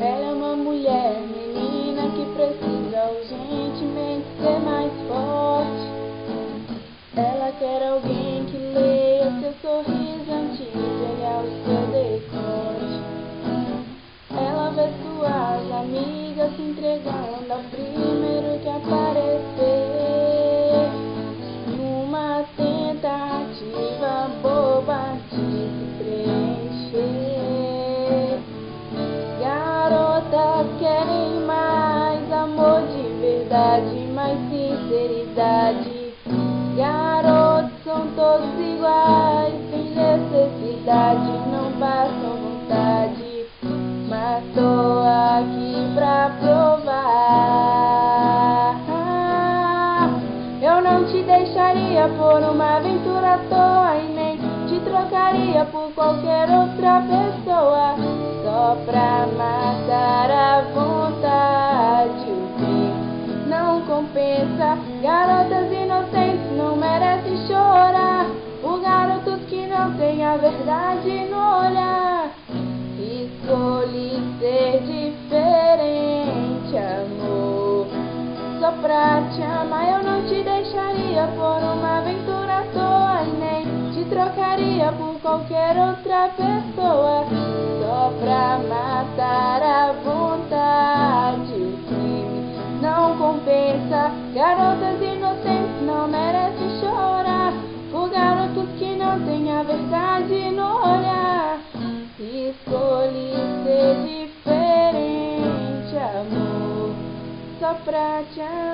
Ela é uma mulher, menina, que precisa urgentemente ser mais forte. Ela quer alguém que leia seu sorriso antes de olhar o seu decote. Ela vê suas amigas se entregando ao primeiro que aparecer, numa tentativa boba de se preencher. Garotas querem mais amor de verdade, mais sinceridade. Garotos são todos iguais, sem necessidade, não passam vontade, mas tô aqui pra provar. Eu não te deixaria por uma aventura à toa e nem te trocaria por qualquer outra pessoa, só pra matar a vontade. O crime não compensa, garotas inocentes não merecem chorar, por garotos que não têm a verdade no olhar. Escolhi ser diferente, amor, só pra te amar. Eu não te deixaria por uma aventura à toa e nem te trocaria por qualquer outra pessoa, só pra matar a vontade. O crime não compensa, garotas inocentes não merecem chorar, por garotos que não têm a verdade no olhar. Escolhi ser diferente, amor, só pra te amar.